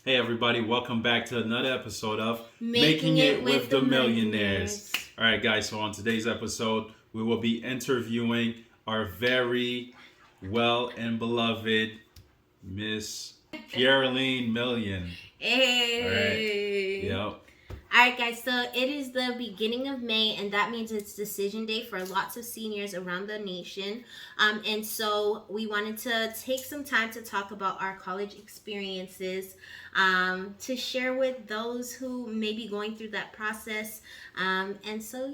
Hey everybody, welcome back to another episode of Making It with the Millionaires. All right guys, so on today's episode, we will be interviewing our very well and beloved Miss Pierreline Million. Hey. All right. Yep. Alright guys, so it is the beginning of May, and that means it's decision day for lots of seniors around the nation. And so we wanted to take some time to talk about our college experiences, to share with those who may be going through that process. And so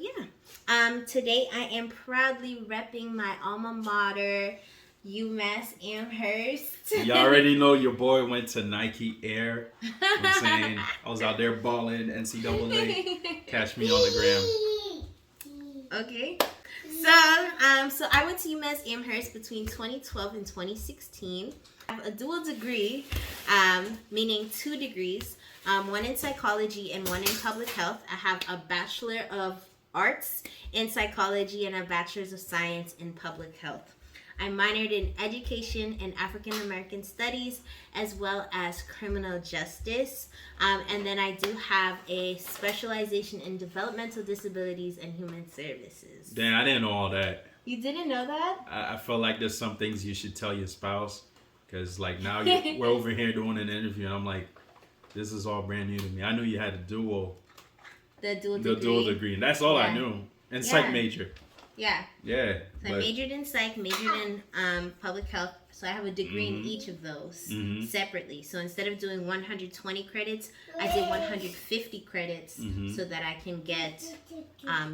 today I am proudly repping my alma mater, UMass Amherst. You already know your boy went to Nike Air. You know what I'm saying? I was out there balling NCAA. Catch me on the gram. Okay. So I went to UMass Amherst between 2012 and 2016. I have a dual degree, meaning 2 degrees, one in psychology and one in public health. I have a Bachelor of Arts in psychology and a Bachelor's of Science in public health. I minored in education and African American studies as well as criminal justice. And then I do have a specialization in developmental disabilities and human services. Damn, I didn't know all that. You didn't know that? I feel like there's some things you should tell your spouse. Because like now we're over here doing an interview and I'm like, this is all brand new to me. I knew you had a dual degree. And that's all I knew. And psych major. Yeah. Yeah. So I majored in psych, majored in public health. So I have a degree in each of those separately. So instead of doing 120 credits, I did 150 credits so that I can get a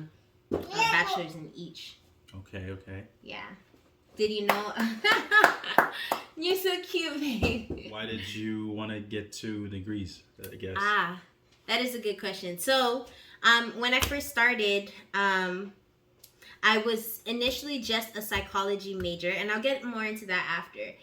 bachelor's in each. Okay. Yeah. Did you know? You're so cute, babe. Why did you want to get 2 degrees, I guess? That is a good question. So when I first started, I was initially just a psychology major, and I'll get more into that after.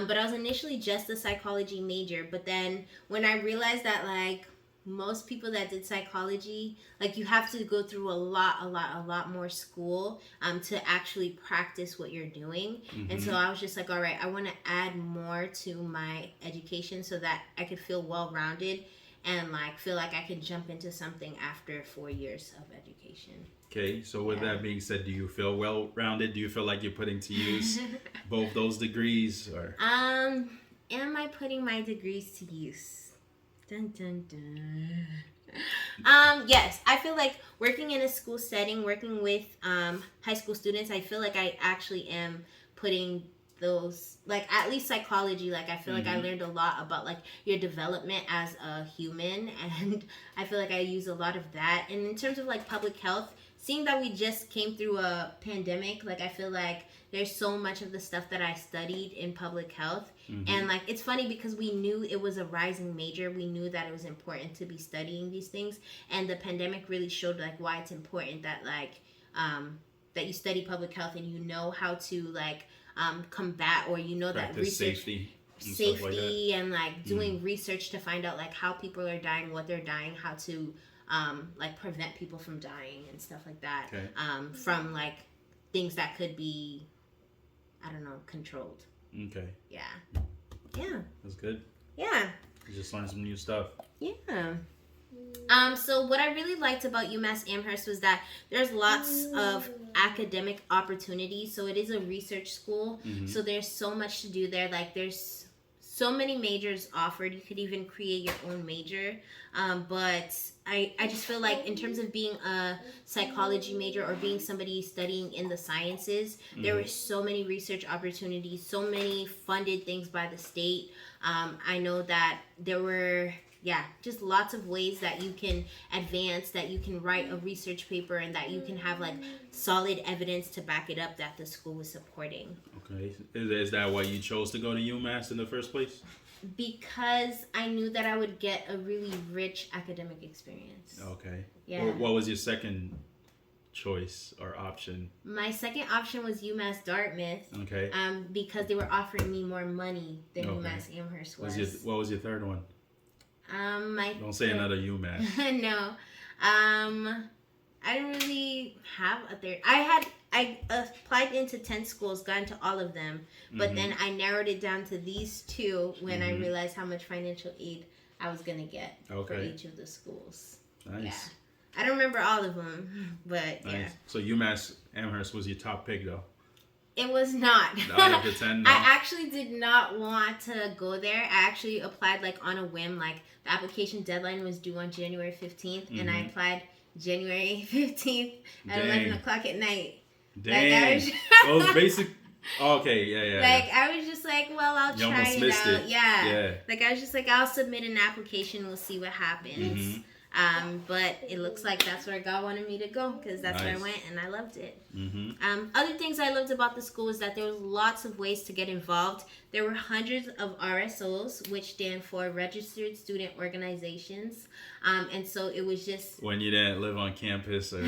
But I was initially just a psychology major, but then when I realized that, like, most people that did psychology, like, you have to go through a lot more school to actually practice what you're doing. And so I was just like, all right, I want to add more to my education so that I could feel well-rounded and, like, feel like I could jump into something after 4 years of education. Okay, so with that being said, do you feel well-rounded? Do you feel like you're putting to use both those degrees? Or am I putting my degrees to use? Dun, dun, dun. Yes, I feel like working in a school setting, working with high school students, I feel like I actually am putting those, like, at least psychology, like, I feel like I learned a lot about, like, your development as a human, and I feel like I use a lot of that. And in terms of, like, public health, seeing that we just came through a pandemic, like, I feel like there's so much of the stuff that I studied in public health. And, like, it's funny because we knew it was a rising major. We knew that it was important to be studying these things. And the pandemic really showed, like, why it's important that, like, that you study public health and you know how to, like, combat, or you know that research safety and like doing research to find out, like, how people are dying, what they're dying, how to like prevent people from dying and stuff like that. From like things that could be, I don't know, controlled. Okay. Yeah. That's good. Yeah. You just learned some new stuff. Yeah. So what I really liked about UMass Amherst was that there's lots of academic opportunities. So it is a research school. So there's so much to do there. Like, there's so many majors offered. You could even create your own major. But I just feel like in terms of being a psychology major or being somebody studying in the sciences, there were so many research opportunities, so many funded things by the state. I know that there were just lots of ways that you can advance, that you can write a research paper, and that you can have, like, solid evidence to back it up that the school was supporting. Okay. Is that why you chose to go to UMass in the first place? Because I knew that I would get a really rich academic experience. Okay. Yeah. What was your second choice or option? My second option was UMass Dartmouth. Okay. Because they were offering me more money than UMass Amherst was. What was your third one? Don't say another UMass. No. I didn't really have a third. I applied into 10 schools, got into all of them, but then I narrowed it down to these 2 when I realized how much financial aid I was gonna get for each of the schools. Nice. Yeah. I don't remember all of them, but nice. yeah. So UMass Amherst was your top pick, though? It was not. Out of the 10, no? I actually did not want to go there. I actually applied like on a whim. Like the application deadline was due on January 15th, and I applied January 15th at 11 o'clock at night. Dang. Like, Those basic... Okay, yeah. Like, I was just like, well, I'll try it out. Yeah. Like, I was just like, I'll submit an application. We'll see what happens. But it looks like that's where God wanted me to go, because that's where I went, and I loved it. Other things I loved about the school is that there was lots of ways to get involved. There were hundreds of RSOs, which stand for Registered Student Organizations. And so it was just... When you didn't live on campus, or...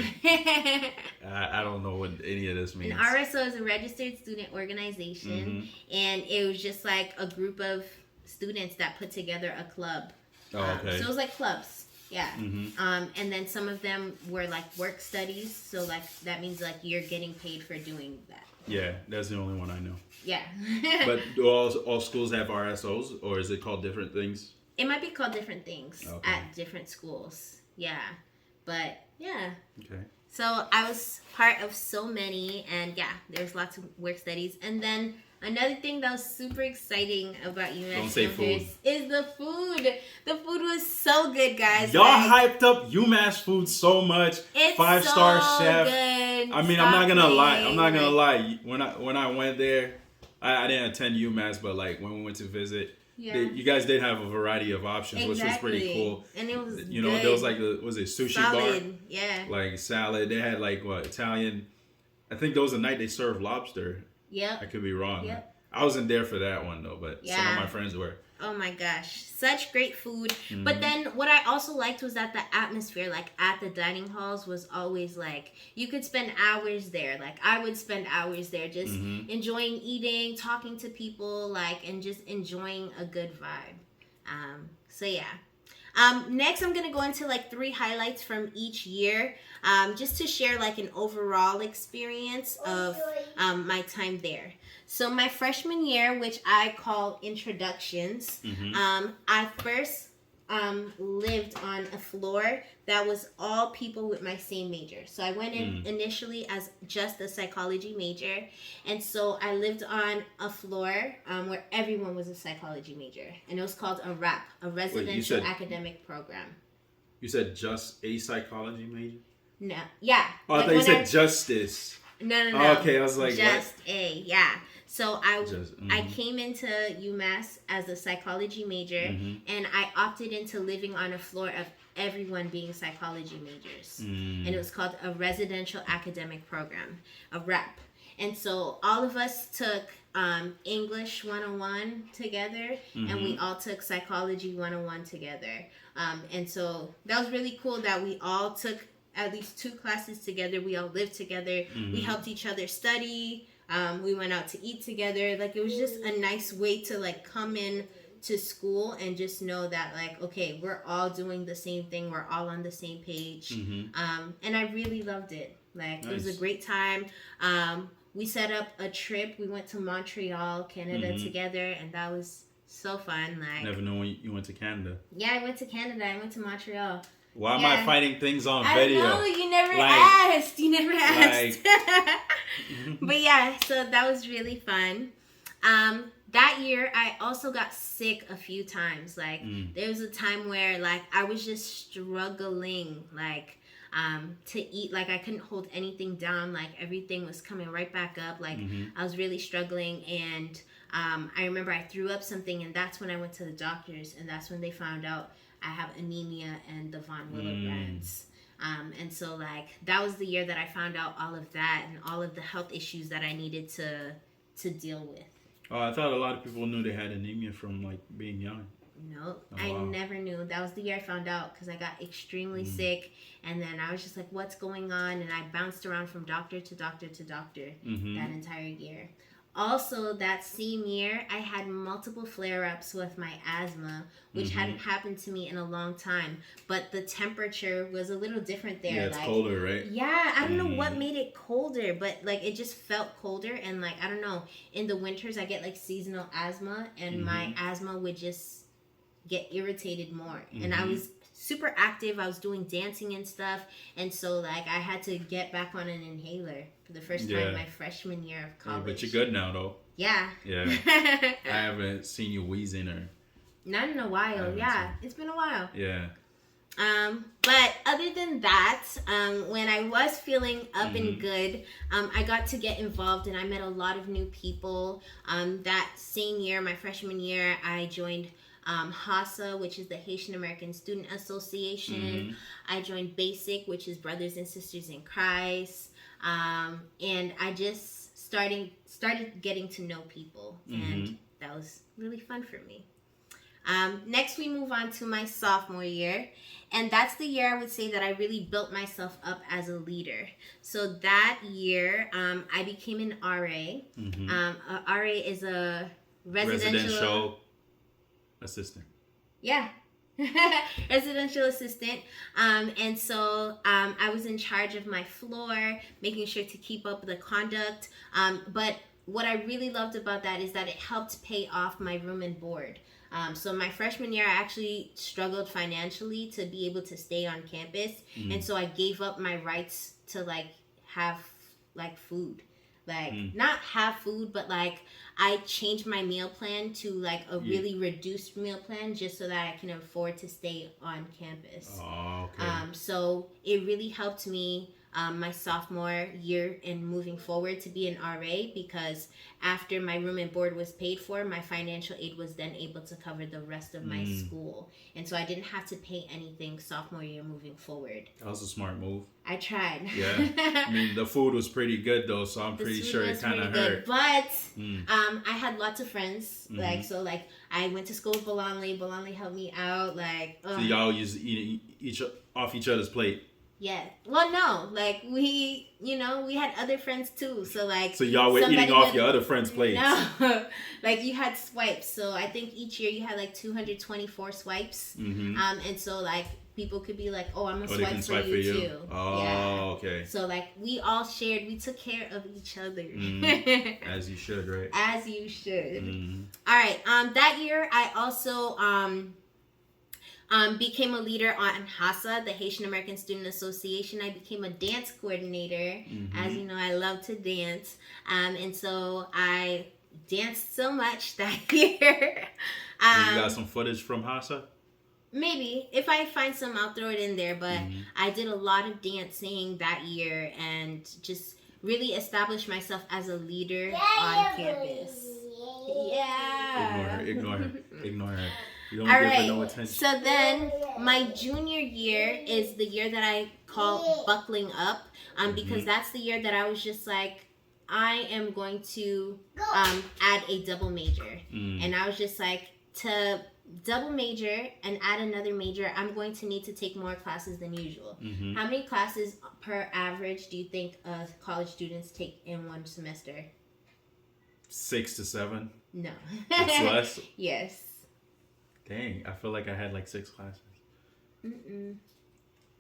I don't know what any of this means. An RSO is a Registered Student Organization, and it was just like a group of students that put together a club. So it was like clubs. Yeah. And then some of them were like work studies. So like that means like you're getting paid for doing that. Yeah, that's the only one I know. Yeah. But do all schools have RSOs, or is it called different things? It might be called different things at different schools. Yeah. But yeah. Okay. So I was part of so many, and yeah, there's lots of work studies. And then another thing that was super exciting about UMass is the food. The food was so good, guys. Y'all hyped up UMass food so much. It's 5-star so chef. Good. I mean, I'm not gonna lie. When I went there, I didn't attend UMass, but like when we went to visit, you guys did have a variety of options, which was pretty cool. And it was there was like was it sushi bar? Yeah. Like salad. They had like Italian. I think there was a night they served lobster. Yep. I could be wrong. Yep. I wasn't there for that one though, but some of my friends were. Oh my gosh, such great food. But then what I also liked was that the atmosphere, like at the dining halls, was always like you could spend hours there. Like I would spend hours there just enjoying eating, talking to people, like, and just enjoying a good vibe. So yeah. Next, I'm going to go into like 3 highlights from each year, just to share like an overall experience of my time there. So my freshman year, which I call introductions, I first lived on a floor that was all people with my same major. So I went in initially as just a psychology major. And so I lived on a floor where everyone was a psychology major. And it was called a RAP, a Residential Academic Program. You said just a psychology major? No. Yeah. Oh, I thought you said justice. No. Oh, okay, I was like, just what? Yeah. So I came into UMass as a psychology major, and I opted into living on a floor of everyone being psychology majors. And it was called a Residential Academic Program, a RAP. And so all of us took English 101 together, and we all took Psychology 101 together. And so that was really cool that we all took at least 2 classes together. We all lived together. We helped each other study. We went out to eat together. Like, it was just a nice way to like come in to school and just know that like, okay, we're all doing the same thing. We're all on the same page. And I really loved it. Like, it was a great time. We set up a trip. We went to Montreal, Canada together, and that was so fun. Like, never know when you went to Canada. Yeah, I went to Canada. I went to Montreal. Why am I fighting things on video? I know, you never asked. You never asked. But yeah, so that was really fun. That year, I also got sick a few times. Like, there was a time where, like, I was just struggling, like, to eat. Like, I couldn't hold anything down. Like, everything was coming right back up. Like, I was really struggling. And I remember I threw up something, and that's when I went to the doctors. And that's when they found out I have anemia and the von Willebrand's. And so, like, that was the year that I found out all of that and all of the health issues that I needed to deal with. Oh, I thought a lot of people knew they had anemia from, like, being young. Nope. I never knew. That was the year I found out, because I got extremely sick. And then I was just like, what's going on? And I bounced around from doctor to doctor to doctor that entire year. Also, that same year, I had multiple flare-ups with my asthma, which hadn't happened to me in a long time. But the temperature was a little different there. Yeah, it's colder, right? Yeah, I don't know what made it colder, but, like, it just felt colder. And, like, I don't know, in the winters, I get, like, seasonal asthma, and my asthma would just get irritated more. And I was super active. I was doing dancing and stuff. And so, like, I had to get back on an inhaler for the first time my freshman year of college. But you're good now, though. Yeah. Yeah. I haven't seen you wheezing or... Not in a while. Yeah. It's been a while. Yeah. But other than that, when I was feeling up and good, I got to get involved and I met a lot of new people. That same year, my freshman year, I joined HASA, which is the Haitian American Student Association. I joined BASIC, which is Brothers and Sisters in Christ. And I just started getting to know people, and that was really fun for me. Next, we move on to my sophomore year, and that's the year I would say that I really built myself up as a leader. So that year, I became an RA. A RA is a residential assistant. Yeah. Residential assistant. And so I was in charge of my floor, making sure to keep up the conduct. But what I really loved about that is that it helped pay off my room and board. So my freshman year, I actually struggled financially to be able to stay on campus. And so I gave up my rights to like have like food. Like not have food, but like I changed my meal plan to like a really reduced meal plan just so that I can afford to stay on campus. Oh, okay. So it really helped me my sophomore year and moving forward to be an RA, because after my room and board was paid for, my financial aid was then able to cover the rest of my school. And so I didn't have to pay anything sophomore year moving forward. That was a smart move. I tried. Yeah. I mean, the food was pretty good though, so I'm pretty sure it kind of hurt. But I had lots of friends. Like, so like I went to school with Berklee. Berklee helped me out. Like, so y'all used to eat off each other's plate. Yeah. Well, no. Like, we had other friends too. So, like... So y'all were eating off your other friends' plates. No. Like, you had swipes. So, I think each year you had, like, 224 swipes. And so, like, people could be like, oh, I'm going to swipe for you too. Oh, okay. So, like, we all shared. We took care of each other. As you should, right? As you should. All right. That year, I also... became a leader on HASA, the Haitian American Student Association. I became a dance coordinator. As you know, I love to dance. And so I danced so much that year. You got some footage from HASA? Maybe. If I find some, I'll throw it in there. But I did a lot of dancing that year and just really established myself as a leader on campus. Yeah. Ignore her. You don't All give right. her no attention. So then my junior year is the year that I call buckling up, because that's the year that I was just like, I am going to add a double major. And I was just like, to double major and add another major, I'm going to need to take more classes than usual. How many classes per average do you think college students take in one semester? 6 to 7. No. It's less? Yes. Dang, I feel like I had like 6 classes.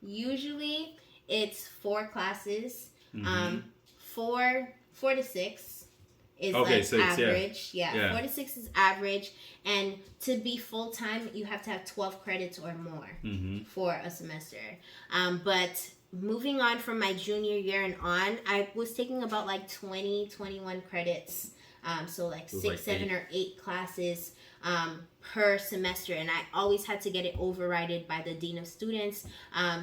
Usually it's 4 classes. 4 to 6 is like 6, average. Yeah, 4 to 6 is average. And to be full time, you have to have 12 credits or more for a semester. But moving on from my junior year and on, I was taking about like 21 credits. So like 6, 7, or 8 classes per semester, and I always had to get it overridden by the dean of students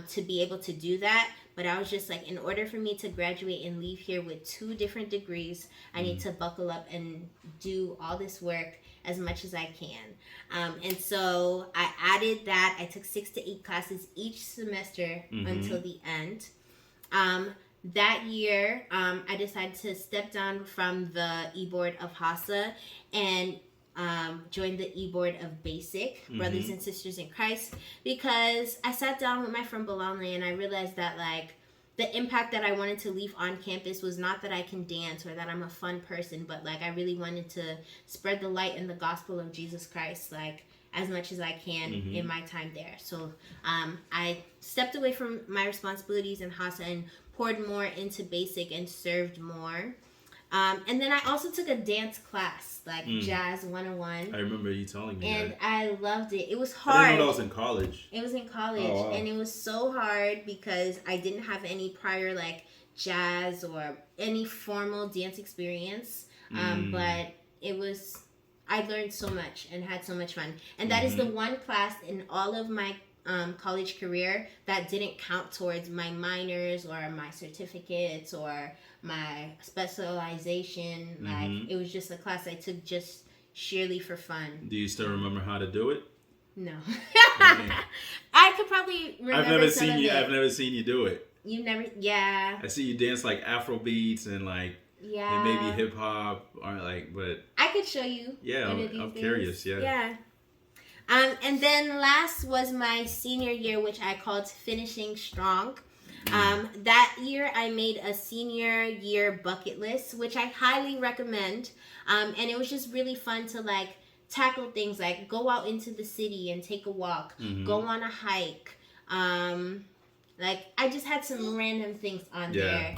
to be able to do that. But I was just like, in order for me to graduate and leave here with 2 different degrees, I need to buckle up and do all this work as much as I can. And so I added that. I took 6 to 8 classes each semester until the end. That year, I decided to step down from the e-board of HASA and joined the e-board of BASIC, Brothers and Sisters in Christ, because I sat down with my friend Berklee and I realized that like the impact that I wanted to leave on campus was not that I can dance or that I'm a fun person, but like I really wanted to spread the light and the gospel of Jesus Christ like as much as I can in my time there. So I stepped away from my responsibilities in HASA and poured more into BASIC and served more. And then I also took a dance class, like Jazz 101. I remember you telling me and that. I loved it. It was hard. I didn't know that was in college. It was in college. Oh, wow. And it was so hard because I didn't have any prior, like, jazz or any formal dance experience. But it was, I learned so much and had so much fun. And that is the one class in all of my college career that didn't count towards my minors or my certificates or my specialization. Like, it was just a class I took just sheerly for fun. Do you still remember how to do it? No. I could probably remember. I've never seen you do it. You never? Yeah. I see you dance like Afro beats and like and maybe hip hop or like, but I could show you. Yeah, I'm curious. Yeah. Yeah. And then last was my senior year, which I called finishing strong. That year I made a senior year bucket list, which I highly recommend. And it was just really fun to like tackle things like go out into the city and take a walk, go on a hike. Like I just had some random things on there.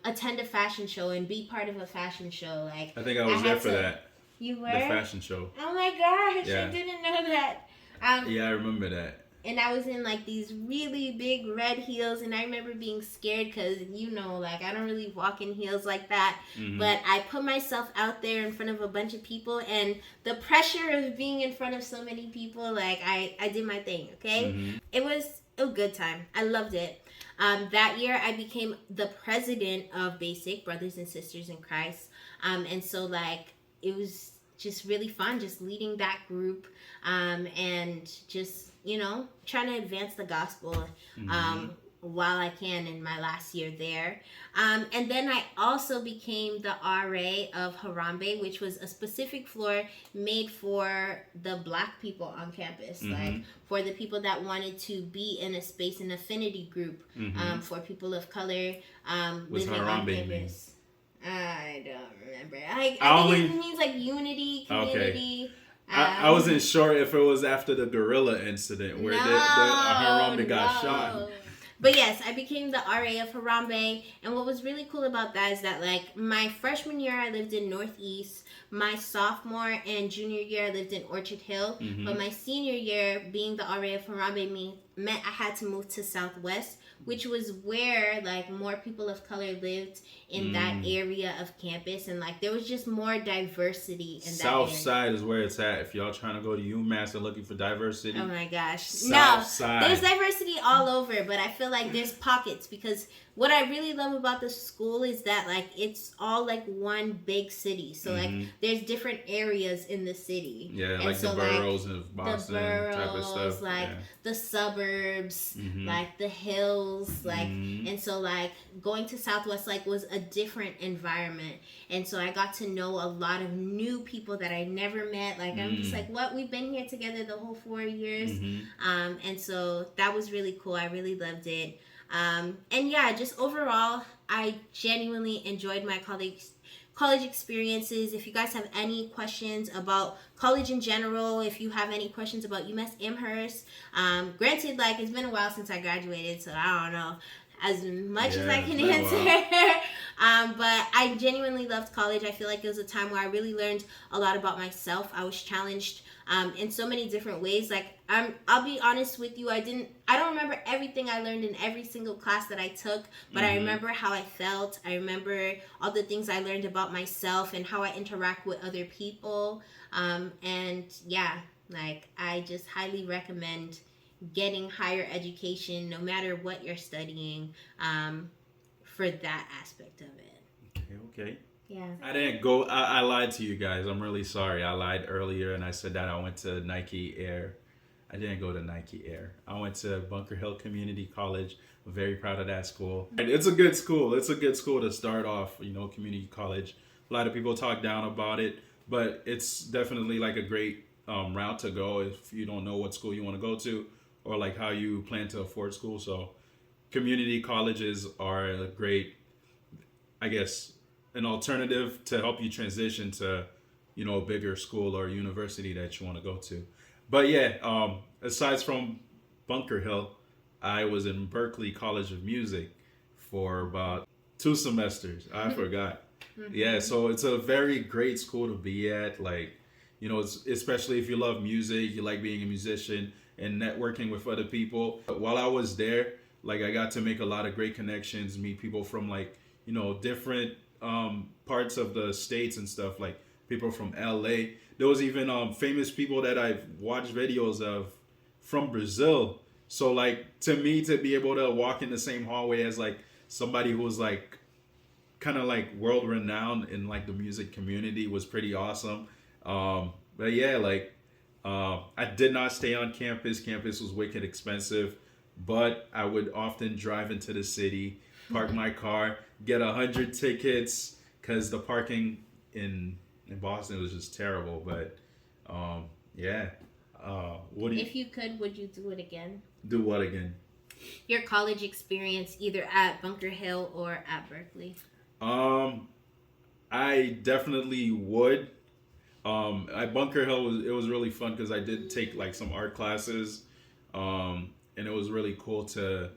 Attend a fashion show and be part of a fashion show. Like I think I was there for that. You were? The fashion show. Oh my gosh, I didn't know that. Yeah, I remember that. And I was in like these really big red heels, and I remember being scared because, you know, like I don't really walk in heels like that. But I put myself out there in front of a bunch of people, and the pressure of being in front of so many people, like I did my thing, okay? It was a good time. I loved it. That year I became the president of Basic Brothers and Sisters in Christ. And so like it was just really fun just leading that group and just, you know, trying to advance the gospel while I can in my last year there. And then I also became the RA of Harambe, which was a specific floor made for the Black people on campus, like for the people that wanted to be in a space, an affinity group for people of color living on campus. I don't remember. I think it means like unity, community. Okay. I wasn't sure if it was after the gorilla incident where the Harambe got shot. But yes, I became the RA of Harambe, and what was really cool about that is that like my freshman year I lived in Northeast, my sophomore and junior year I lived in Orchard Hill, but my senior year being the RA of Harambe meant I had to move to Southwest, which was where like more people of color lived in that area of campus, and like there was just more diversity in that area. South Side is where it's at. If y'all trying to go to UMass and looking for diversity. Oh my gosh. South Side. There's diversity all over, but I feel like there's pockets because what I really love about the school is that like it's all like one big city. So like there's different areas in the city. Yeah, and like so, the boroughs of Boston type of stuff. Like the suburbs, like the hills, like and so like going to Southwest like was a different environment. And so I got to know a lot of new people that I never met. Like I'm just like, what? We've been here together the whole 4 years. And so that was really cool. I really loved it. And yeah, just overall, I genuinely enjoyed my college experiences. If you guys have any questions about college in general, if you have any questions about UMass Amherst, granted, like it's been a while since I graduated, so I don't know as much as I can answer. But I genuinely loved college. I feel like it was a time where I really learned a lot about myself. I was challenged in so many different ways. Like I'll be honest with you, I don't remember everything I learned in every single class that I took, but I remember how I felt. I remember all the things I learned about myself and how I interact with other people. And yeah, like I just highly recommend getting higher education no matter what you're studying for that aspect of it. Okay. Yeah. I didn't go. I lied to you guys. I'm really sorry. I lied earlier and I said that I went to Nike Air. I didn't go to Nike Air. I went to Bunker Hill Community College. I'm very proud of that school. It's a good school. It's a good school to start off, you know, community college. A lot of people talk down about it, but it's definitely like a great route to go if you don't know what school you want to go to or like how you plan to afford school. So community colleges are a great, I guess, an alternative to help you transition to, you know, a bigger school or university that you want to go to. But yeah, aside from Bunker Hill, I was in Berklee College of Music for about 2 semesters. I forgot. Yeah, so it's a very great school to be at. Like, you know, it's, especially if you love music, you like being a musician and networking with other people. But while I was there, like I got to make a lot of great connections, meet people from like, you know, different parts of the states and stuff, like people from LA. There was even famous people that I've watched videos of from Brazil. So like to me to be able to walk in the same hallway as like somebody who was like kind of like world renowned in like the music community was pretty awesome. But yeah, like I did not stay on campus. Campus was wicked expensive, but I would often drive into the city, park my car, get 100 tickets because the parking in Boston was just terrible. But yeah, what do you? If you could, would you do it again? Do what again? Your college experience, either at Bunker Hill or at Berklee. I definitely would. At Bunker Hill, it was really fun because I did take like some art classes, and it was really cool to,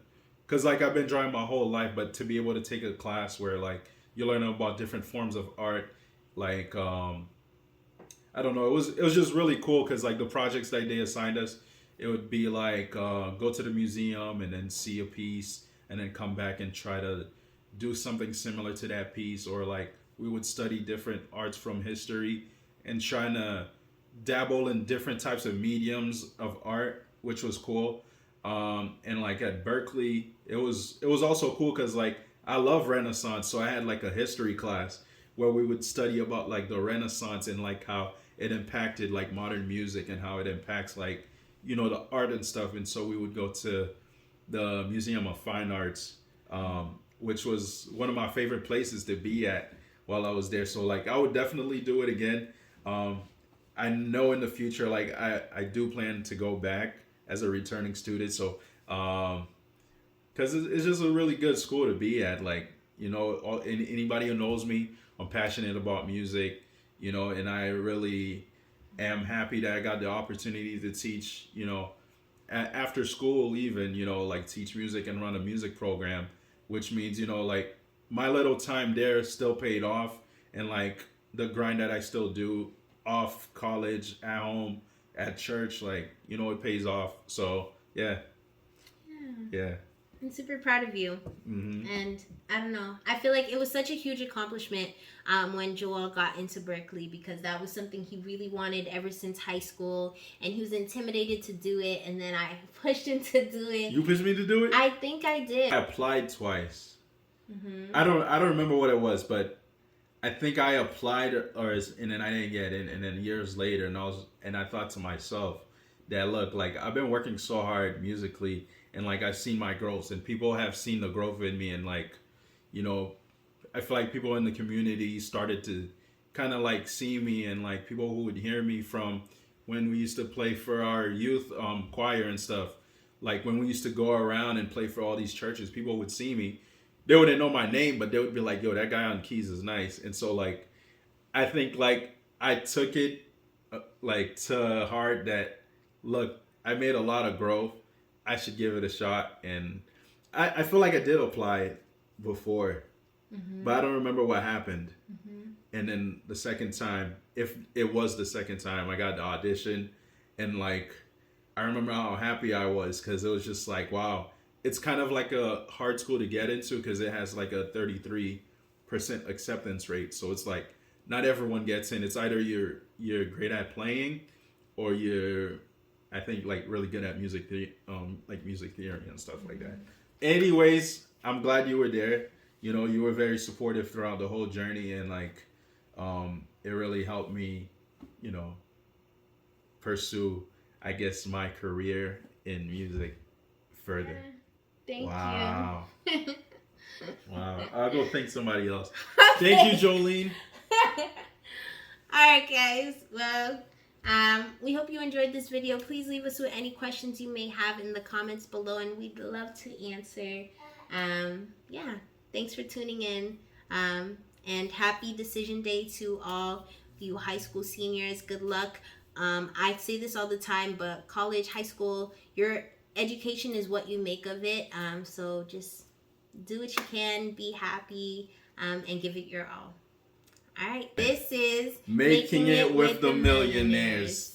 because like I've been drawing my whole life, but to be able to take a class where like you learn about different forms of art, like I don't know, it was just really cool because like the projects that they assigned us, it would be like go to the museum and then see a piece and then come back and try to do something similar to that piece, or like we would study different arts from history and trying to dabble in different types of mediums of art, which was cool. And like at Berklee, it was also cool because like I love Renaissance, so I had like a history class where we would study about like the Renaissance and like how it impacted like modern music and how it impacts like, you know, the art and stuff. And so we would go to the Museum of Fine Arts, which was one of my favorite places to be at while I was there. So like I would definitely do it again. I know in the future, like I do plan to go back as a returning student. So because it's just a really good school to be at. Like, you know, anybody who knows me, I'm passionate about music, you know, and I really am happy that I got the opportunity to teach, you know, after school even, you know, like teach music and run a music program, which means, you know, like my little time there still paid off, and like the grind that I still do off college, at home, at church, like, you know, it pays off. So yeah. I'm super proud of you. And I don't know, I feel like it was such a huge accomplishment when Joel got into Berklee, because that was something he really wanted ever since high school, and he was intimidated to do it, and then I pushed him to do it. You pushed me to do it? I think I did. I applied twice. I don't remember what it was, but I think I applied and then I didn't get in, and then years later, and I thought to myself that look, like I've been working so hard musically, and like I've seen my growth, and people have seen the growth in me, and like, you know, I feel like people in the community started to kind of like see me, and like people who would hear me from when we used to play for our youth choir and stuff. Like when we used to go around and play for all these churches, people would see me. They wouldn't know my name, but they would be like, yo, that guy on keys is nice. And so like I think like I took it like to heart that look, I made a lot of growth, I should give it a shot. And I feel like I did apply before, but I don't remember what happened. And then the second time, if it was the second time, I got the audition, and like I remember how happy I was, because it was just like, wow, it's kind of like a hard school to get into because it has like a 33% acceptance rate. So it's like not everyone gets in. It's either you're great at playing, or you're, I think, like really good at music theory and stuff like that. Anyways, I'm glad you were there. You know, you were very supportive throughout the whole journey, and like it really helped me, you know, pursue, I guess, my career in music further. Thank you. Wow. I'll go thank somebody else. Thank you, Jolene. Alright guys, well, we hope you enjoyed this video. Please leave us with any questions you may have in the comments below, and we'd love to answer. Yeah, thanks for tuning in, and happy decision day to all you high school seniors. Good luck. I say this all the time, but college, high school, your education is what you make of it. So just do what you can, be happy, and give it your all. All right. This is Making It with the Millionaires.